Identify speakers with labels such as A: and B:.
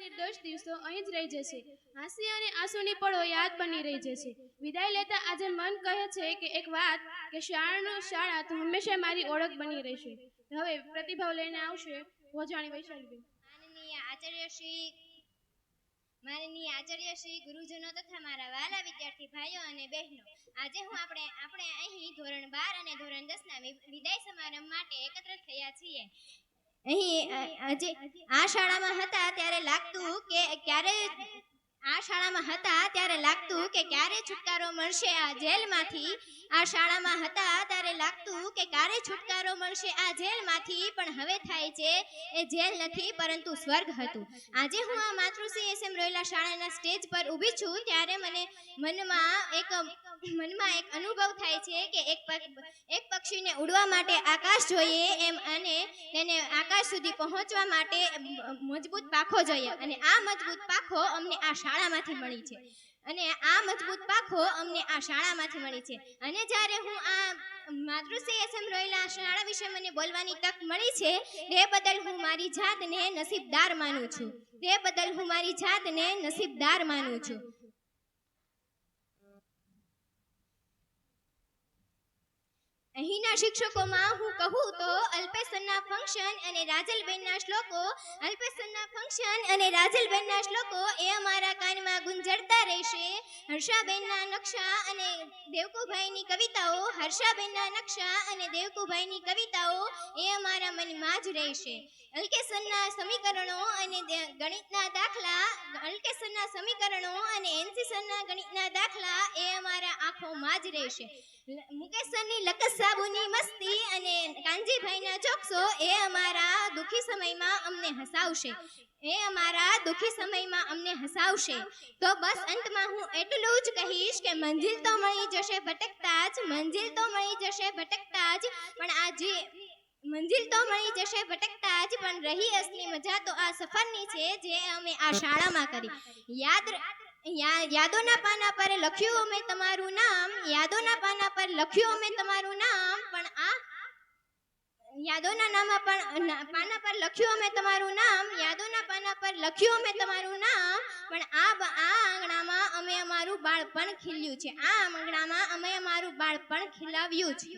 A: નિર્દોષ દિવસો અહીં જ રહી જશે. હાસ્ય અને આંસુની પળો યાદ બની રહી જશે. વિદાય લેતા આજે મન કહે છે કે એક વાત, કે શાળા તો હંમેશા મારી ઓળખ બની રહેશે. હવે પ્રતિભાવ લઈને આવશે ભોજાણી વૈશાલીબેન.
B: માનનીય આચાર્ય શ્રી, ગુરુજનો તથા મારા વાલા વિદ્યાર્થી ભાઈઓ અને બહેનો, આજે આપણે અહીં ધોરણ 12 અને ધોરણ 10 ના વિદાય સમારંભ માટે એકત્ર થયા છીએ. અહીં આજે આ શાળામાં હતા ત્યારે લાગતું કે ક્યારે છુટકારો મળશે આ જેલમાંથી. આ શાળામાં હતા ત્યારે લાગતું કે ક્યારે છુટકારો મળશે આ જેલમાંથી, પણ હવે થાય છે એ જેલ નથી પરંતુ સ્વર્ગ હતું. આજે હું આ માતૃશ્રી એસ એમ રોયલા શાળાના સ્ટેજ પર ઊભી છું ત્યારે મને મનમાં એક અનુભવ થાય છે કે એક પક્ષીને ઉડવા માટે આકાશ જોઈએ એમ, અને તેને આકાશ સુધી પહોંચવા માટે મજબૂત પાંખો જોઈએ, અને આ મજબૂત પાંખો અમને આ શાળામાંથી મળી છે. અને જ્યારે હું આ માતૃશ્રી એસ એમ રોયલા શાળા વિશે મને બોલવાની તક મળી છે તે બદલ હું મારી જાતને નસીબદાર માનું છું. અહીંના શિક્ષકોમાં હું કહું તો અલ્પેશના ફંક્શન અને રાજલબેનના શ્લોકો એ અમારા કાનમાં ગુંજરતા રહેશે. હર્ષાબેનના નકશા અને દેવકુભાઈની કવિતાઓ એ અમારા મનમાં જ રહેશે. અલ્કેશનના સમીકરણો અને એનસી સરના ગણિતના દાખલા એ અમારા આંખોમાં જ રહેશે. મુકેશ સરની લકસ સાબુની મસ્તી અને કાનજીભાઈના ચોકસો એ અમારા દુઃખી સમયમાં અમને હસાવશે. તો બસ અંતમાં હું એટલું જ કહીશ કે મંજિલ તો મળી જશે ભટકતા જ, પણ રહી અસલી મજા તો આ સફરની છે જે અમે આ શાળામાં કરી. યાદોના પાના પર લખ્યું અમે તમારું નામ, પણ યાદોના પાના પર લખ્યું અમે તમારું નામ, પણ આ આંગણામાં અમે અમારું બાળપણ ખીલ્યું છે. આ આંગણામાં અમે અમારું બાળપણ ખીલાવ્યું છે.